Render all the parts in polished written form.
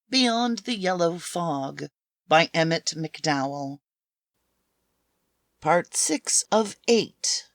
Beyond the Yellow Fog by Emmett McDowell. Part 6 of 8.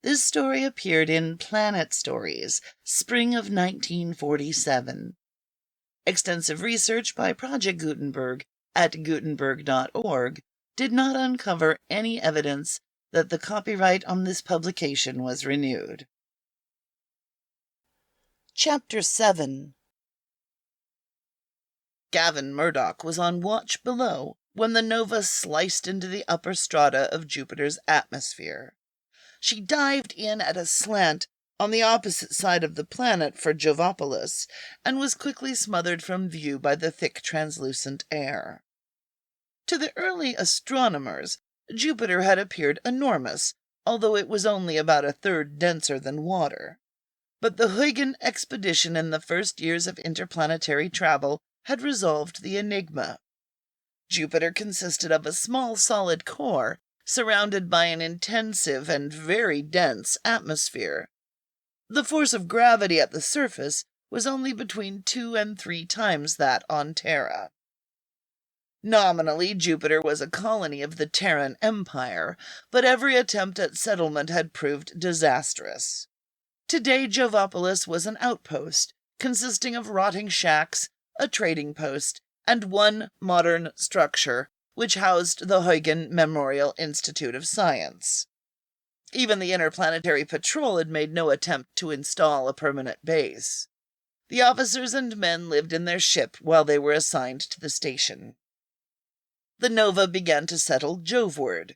This story appeared in Planet Stories, spring of 1947. Extensive research by Project Gutenberg at Gutenberg.org did not uncover any evidence that the copyright on this publication was renewed. Chapter 7. Gavin Murdoch was on watch below when the Nova sliced into the upper strata of Jupiter's atmosphere. She dived in at a slant on the opposite side of the planet for Jovopolis and was quickly smothered from view by the thick translucent air. To the early astronomers, Jupiter had appeared enormous, although it was only about a third denser than water. But the Huygens expedition in the first years of interplanetary travel had resolved the enigma. Jupiter consisted of a small solid core surrounded by an intensive and very dense atmosphere. The force of gravity at the surface was only between 2 and 3 times that on Terra. Nominally, Jupiter was a colony of the Terran Empire, but every attempt at settlement had proved disastrous. Today, Jovopolis was an outpost, consisting of rotting shacks, a trading post, and one modern structure, which housed the Huygens Memorial Institute of Science. Even the Interplanetary Patrol had made no attempt to install a permanent base. The officers and men lived in their ship while they were assigned to the station. The Nova began to settle Joveward.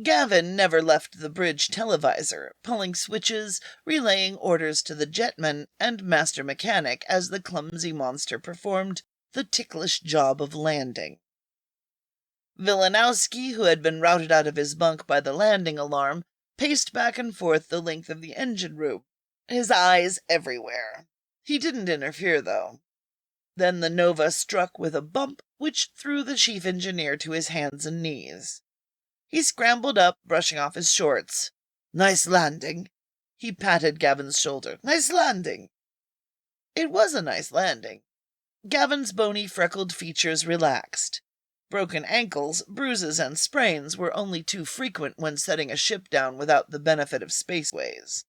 Gavin never left the bridge televisor, pulling switches, relaying orders to the jetman and master mechanic as the clumsy monster performed the ticklish job of landing. Wilanowski, who had been routed out of his bunk by the landing alarm, paced back and forth the length of the engine room, his eyes everywhere. He didn't interfere, though. Then the Nova struck with a bump which threw the chief engineer to his hands and knees. He scrambled up, brushing off his shorts. "Nice landing." He patted Gavin's shoulder. "Nice landing." It was a nice landing. Gavin's bony, freckled features relaxed. Broken ankles, bruises, and sprains were only too frequent when setting a ship down without the benefit of spaceways.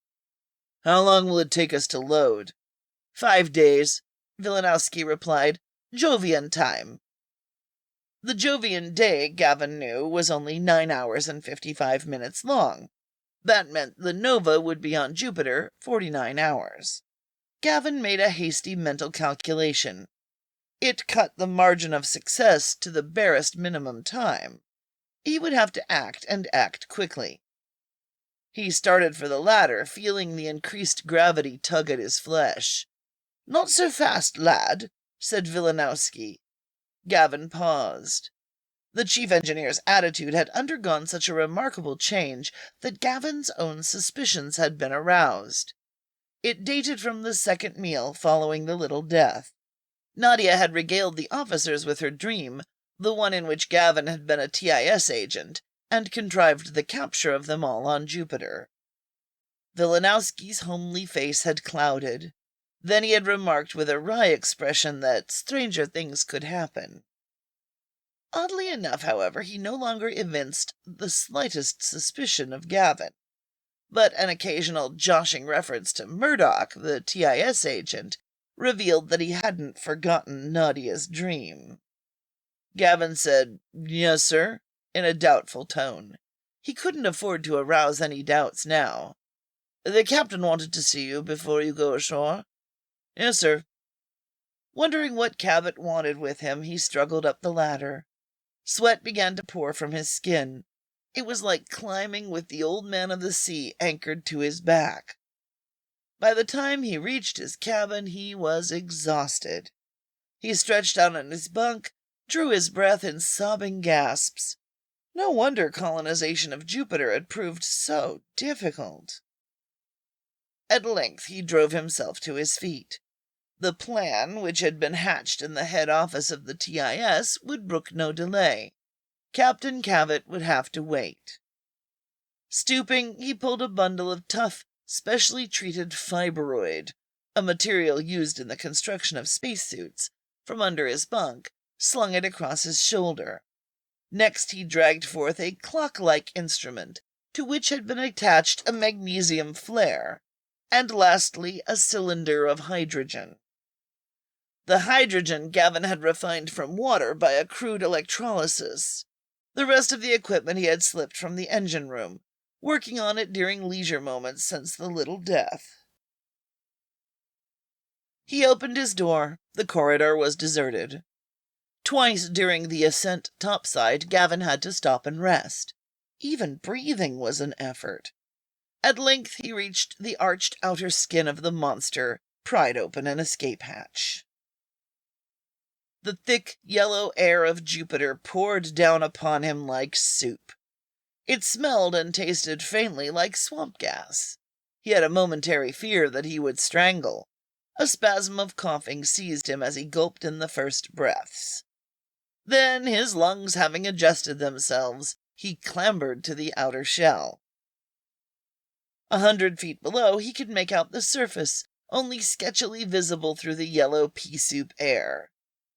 "How long will it take us to load?" 5 days, Wilanowski replied. "Jovian time." The Jovian day, Gavin knew, was only 9 hours and 55 minutes long. That meant the Nova would be on Jupiter 49 hours. Gavin made a hasty mental calculation. It cut the margin of success to the barest minimum time. He would have to act, and act quickly. He started for the ladder, feeling the increased gravity tug at his flesh. "Not so fast, lad," said Wilanowski. Gavin paused. The chief engineer's attitude had undergone such a remarkable change that Gavin's own suspicions had been aroused. It dated from the second meal following the little death. Nadia had regaled the officers with her dream, the one in which Gavin had been a TIS agent, and contrived the capture of them all on Jupiter. Wilanowski's homely face had clouded. Then he had remarked with a wry expression that stranger things could happen. Oddly enough, however, he no longer evinced the slightest suspicion of Gavin. But an occasional joshing reference to Murdoch, the TIS agent, revealed that he hadn't forgotten Nadia's dream. Gavin said, "Yes, sir," in a doubtful tone. He couldn't afford to arouse any doubts now. "The captain wanted to see you before you go ashore." "Yes, sir." Wondering what Cabot wanted with him, he struggled up the ladder. Sweat began to pour from his skin. It was like climbing with the old man of the sea anchored to his back. By the time he reached his cabin, he was exhausted. He stretched out on his bunk, drew his breath in sobbing gasps. No wonder colonization of Jupiter had proved so difficult. At length he drove himself to his feet. The plan, which had been hatched in the head office of the TIS, would brook no delay. Captain Cabot would have to wait. Stooping, he pulled a bundle of tough, specially treated fibroid, a material used in the construction of spacesuits, from under his bunk, slung it across his shoulder. Next he dragged forth a clock-like instrument, to which had been attached a magnesium flare, and lastly a cylinder of hydrogen. The hydrogen Gavin had refined from water by a crude electrolysis. The rest of the equipment he had slipped from the engine room, working on it during leisure moments since the little death. He opened his door. The corridor was deserted. Twice during the ascent topside, Gavin had to stop and rest. Even breathing was an effort. At length he reached the arched outer skin of the monster, pried open an escape hatch. The thick yellow air of Jupiter poured down upon him like soup. It smelled and tasted faintly like swamp gas. He had a momentary fear that he would strangle. A spasm of coughing seized him as he gulped in the first breaths. Then, his lungs having adjusted themselves, he clambered to the outer shell. 100 feet below, he could make out the surface, only sketchily visible through the yellow pea-soup air.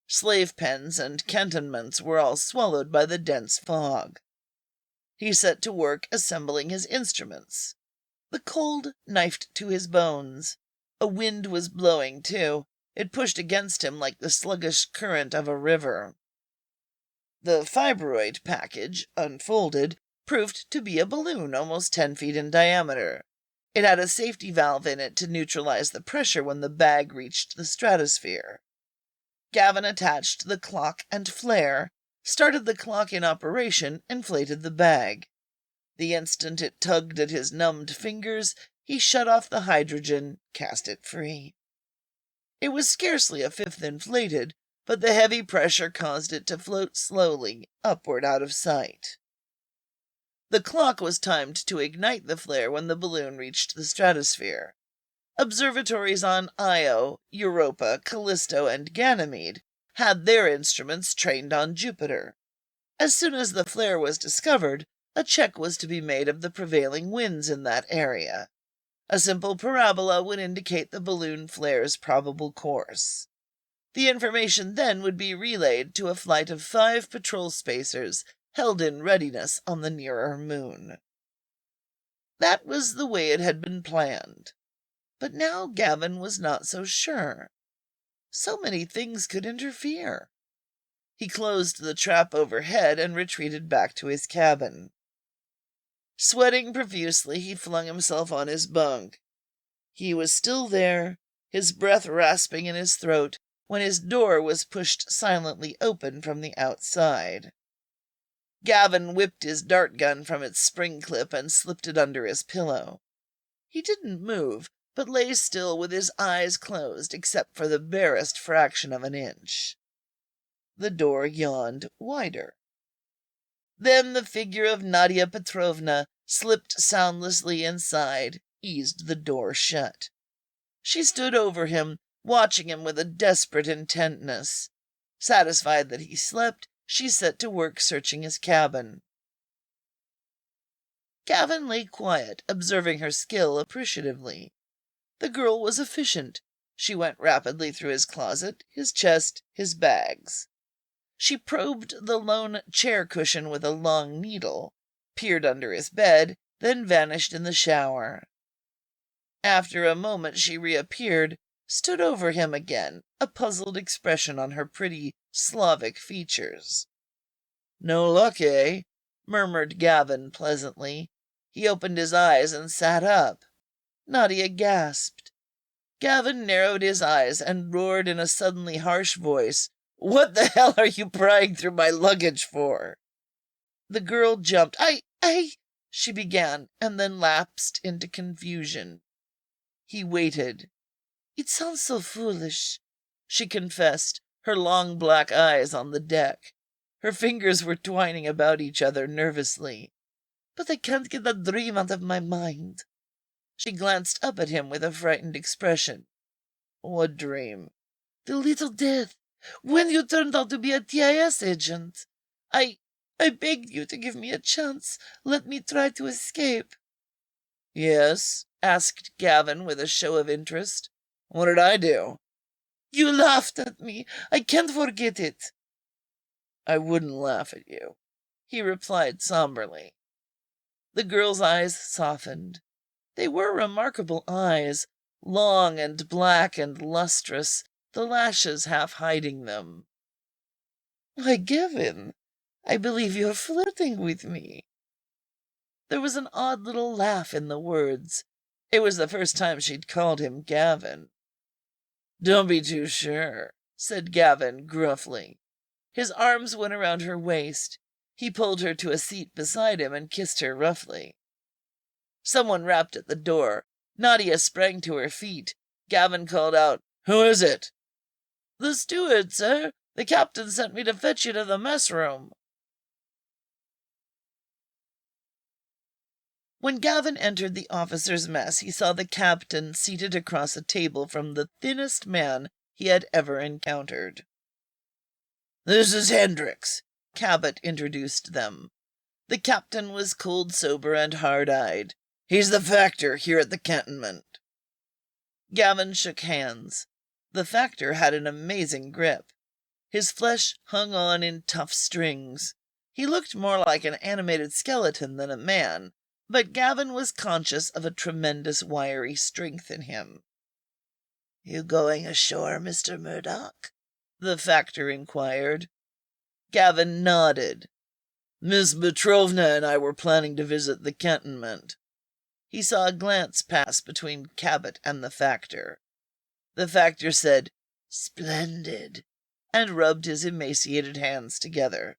Slave pens and cantonments were all swallowed by the dense fog. He set to work assembling his instruments. The cold knifed to his bones. A wind was blowing, too. It pushed against him like the sluggish current of a river. The fibroid package, unfolded, proved to be a balloon almost 10 feet in diameter. It had a safety valve in it to neutralize the pressure when the bag reached the stratosphere. Gavin attached the clock and flare, started the clock in operation, inflated the bag. The instant it tugged at his numbed fingers, he shut off the hydrogen, cast it free. It was scarcely a fifth inflated, but the heavy pressure caused it to float slowly upward out of sight. The clock was timed to ignite the flare when the balloon reached the stratosphere. Observatories on Io, Europa, Callisto, and Ganymede had their instruments trained on Jupiter. As soon as the flare was discovered, a check was to be made of the prevailing winds in that area. A simple parabola would indicate the balloon flare's probable course. The information then would be relayed to a flight of 5 patrol spacers held in readiness on the nearer moon. That was the way it had been planned. But now Gavin was not so sure. So many things could interfere. He closed the trap overhead and retreated back to his cabin. Sweating profusely, he flung himself on his bunk. He was still there, his breath rasping in his throat, when his door was pushed silently open from the outside. Gavin whipped his dart gun from its spring clip and slipped it under his pillow. He didn't move, but lay still with his eyes closed except for the barest fraction of an inch. The door yawned wider. Then the figure of Nadia Petrovna slipped soundlessly inside, eased the door shut. She stood over him, watching him with a desperate intentness. Satisfied that he slept, she set to work searching his cabin. Gavin lay quiet, observing her skill appreciatively. The girl was efficient. She went rapidly through his closet, his chest, his bags. She probed the lone chair cushion with a long needle, peered under his bed, then vanished in the shower. After a moment she reappeared, stood over him again, a puzzled expression on her pretty Slavic features. "No luck, eh?" murmured Gavin pleasantly. He opened his eyes and sat up. Nadia gasped. Gavin narrowed his eyes and roared in a suddenly harsh voice, "What the hell are you prying through my luggage for?" The girl jumped. I, she began, and then lapsed into confusion. He waited. "It sounds so foolish," she confessed, her long black eyes on the deck. Her fingers were twining about each other nervously. "But I can't get that dream out of my mind." She glanced up at him with a frightened expression. "What dream?" "The little death. When you turned out to be a TIS agent. I begged you to give me a chance. Let me try to escape." "Yes?" asked Gavin with a show of interest. "What did I do?" You laughed at me. I can't forget it." "I wouldn't laugh at you," he replied somberly. The girl's eyes softened. They were remarkable eyes, long and black and lustrous, the lashes half hiding them. "Why, Gavin, I believe you're flirting with me." There was an odd little laugh in the words. It was the first time she'd called him Gavin. "Don't be too sure," said Gavin gruffly. His arms went around her waist. He pulled her to a seat beside him and kissed her roughly. Someone rapped at the door. Nadia sprang to her feet. Gavin called out, "Who is it?" "The steward, sir. The captain sent me to fetch you to the mess room." When Gavin entered the officers' mess, he saw the captain seated across a table from the thinnest man he had ever encountered. "This is Hendricks," Cabot introduced them. The captain was cold, sober, and hard-eyed. "He's the factor here at the cantonment." Gavin shook hands. The factor had an amazing grip. His flesh hung on in tough strings. He looked more like an animated skeleton than a man, but Gavin was conscious of a tremendous wiry strength in him. "You going ashore, Mr. Murdoch?" the factor inquired. Gavin nodded. "Miss Petrovna and I were planning to visit the cantonment." He saw a glance pass between Cabot and the factor. The factor said, "Splendid," and rubbed his emaciated hands together.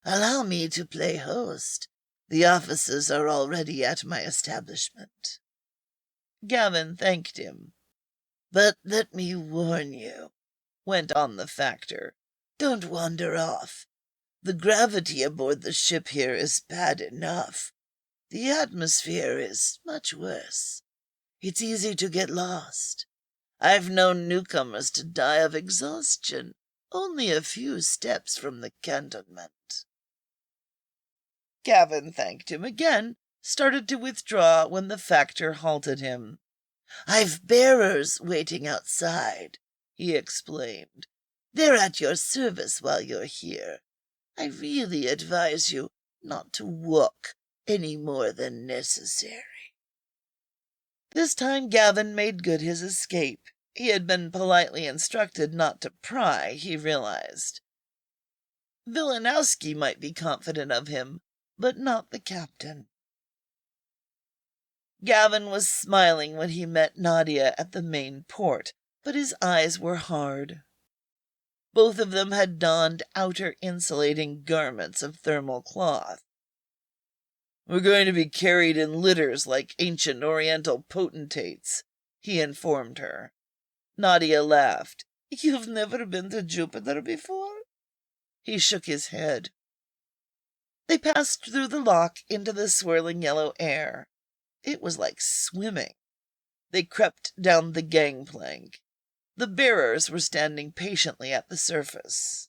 "Allow me to play host. The officers are already at my establishment." Gavin thanked him. "But let me warn you," went on the factor, "don't wander off. The gravity aboard the ship here is bad enough. The atmosphere is much worse. It's easy to get lost. I've known newcomers to die of exhaustion only a few steps from the cantonment." Gavin thanked him again, started to withdraw when the factor halted him. "I've bearers waiting outside," he explained. "They're at your service while you're here. I really advise you not to walk any more than necessary." This time Gavin made good his escape. He had been politely instructed not to pry, he realized. Wilanowski might be confident of him, but not the captain. Gavin was smiling when he met Nadia at the main port, but his eyes were hard. Both of them had donned outer insulating garments of thermal cloth. "We're going to be carried in litters like ancient Oriental potentates," he informed her. Nadia laughed. "You've never been to Jupiter before?" He shook his head. They passed through the lock into the swirling yellow air. It was like swimming. They crept down the gangplank. The bearers were standing patiently at the surface.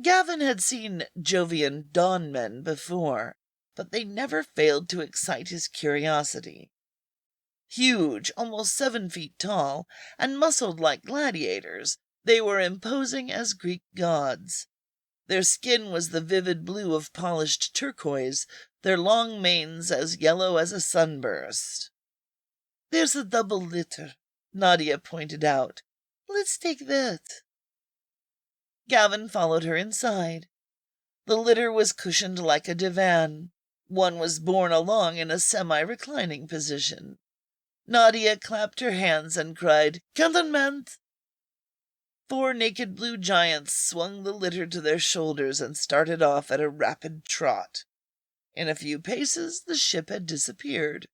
Gavin had seen Jovian dawnmen before, but they never failed to excite his curiosity. Huge, almost 7 feet tall, and muscled like gladiators, they were imposing as Greek gods. Their skin was the vivid blue of polished turquoise, their long manes as yellow as a sunburst. "There's a double litter," Nadia pointed out. "Let's take that." Gavin followed her inside. The litter was cushioned like a divan. One was borne along in a semi-reclining position. Nadia clapped her hands and cried, "Cantonment!" 4 naked blue giants swung the litter to their shoulders and started off at a rapid trot. In a few paces the ship had disappeared.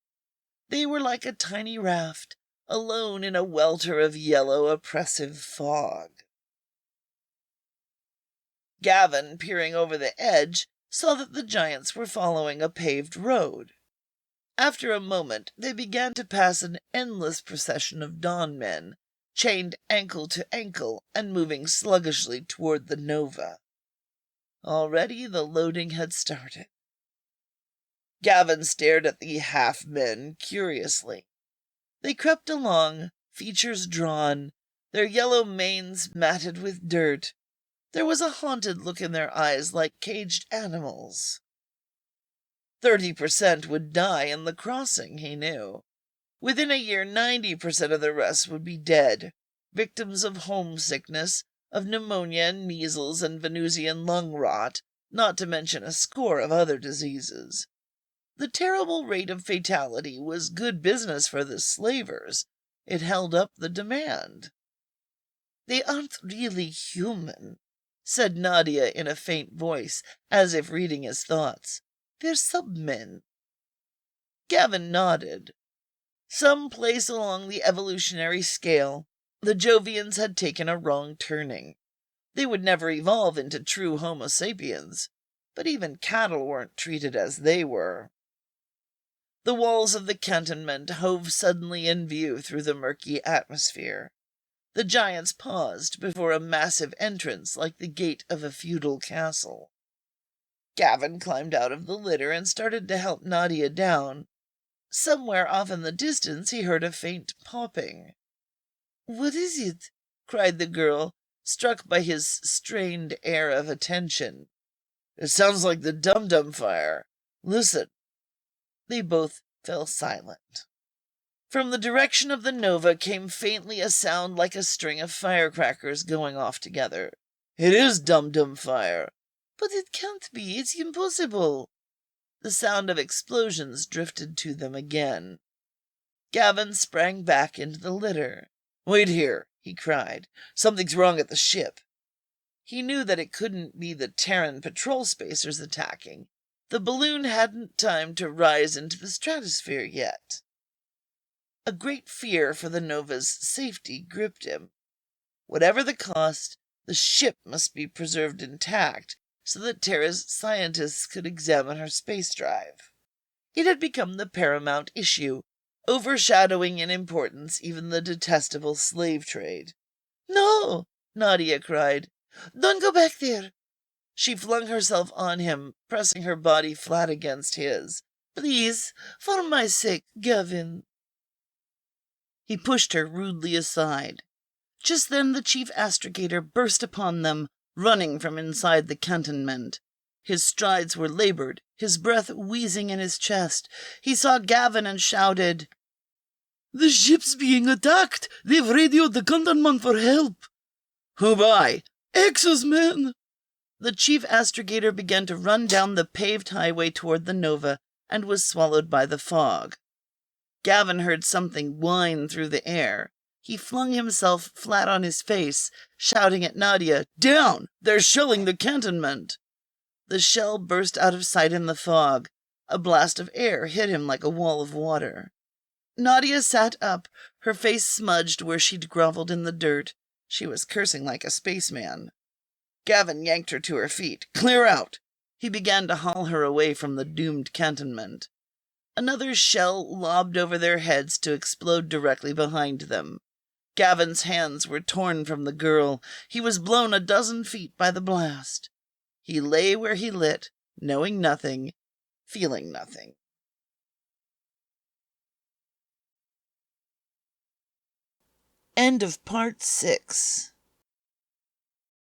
They were like a tiny raft, alone in a welter of yellow, oppressive fog. Gavin, peering over the edge, saw that the giants were following a paved road. After a moment they began to pass an endless procession of dawnmen, chained ankle to ankle and moving sluggishly toward the Nova. Already the loading had started. Gavin stared at the half-men curiously. They crept along, features drawn, their yellow manes matted with dirt. There was a haunted look in their eyes like caged animals. 30% would die in the crossing, he knew. Within a year, 90% of the rest would be dead, victims of homesickness, of pneumonia and measles and Venusian lung rot, not to mention a score of other diseases. The terrible rate of fatality was good business for the slavers. It held up the demand. "They aren't really human," said Nadia in a faint voice, as if reading his thoughts. "They're submen." Gavin nodded. Some place along the evolutionary scale, the Jovians had taken a wrong turning. They would never evolve into true Homo sapiens, but even cattle weren't treated as they were. The walls of the cantonment hove suddenly in view through the murky atmosphere. The giants paused before a massive entrance like the gate of a feudal castle. Gavin climbed out of the litter and started to help Nadia down. Somewhere off in the distance he heard a faint popping. "What is it?" cried the girl, struck by his strained air of attention. "It sounds like the dum-dum fire. Listen." They both fell silent. From the direction of the Nova came faintly a sound like a string of firecrackers going off together. "It is dum-dum fire." "But it can't be. It's impossible." The sound of explosions drifted to them again. Gavin sprang back into the litter. "Wait here," he cried. "Something's wrong at the ship." He knew that it couldn't be the Terran patrol spacers attacking. The balloon hadn't time to rise into the stratosphere yet. A great fear for the Nova's safety gripped him. Whatever the cost, the ship must be preserved intact so that Terra's scientists could examine her space drive. It had become the paramount issue, overshadowing in importance even the detestable slave trade. "No!" Nadia cried. "Don't go back there!" She flung herself on him, pressing her body flat against his. "Please, for my sake, Gavin." He pushed her rudely aside. Just then the chief astrogator burst upon them, running from inside the cantonment. His strides were labored, his breath wheezing in his chest. He saw Gavin and shouted, "The ship's being attacked! They've radioed the cantonment for help!" "Who by?" "Exos, man!" The chief astrogator began to run down the paved highway toward the Nova and was swallowed by the fog. Gavin heard something whine through the air. He flung himself flat on his face, shouting at Nadia, "Down! They're shelling the cantonment!" The shell burst out of sight in the fog. A blast of air hit him like a wall of water. Nadia sat up, her face smudged where she'd groveled in the dirt. She was cursing like a spaceman. Gavin yanked her to her feet. "Clear out!" He began to haul her away from the doomed cantonment. Another shell lobbed over their heads to explode directly behind them. Gavin's hands were torn from the girl. He was blown a dozen feet by the blast. He lay where he lit, knowing nothing, feeling nothing. End of part 6.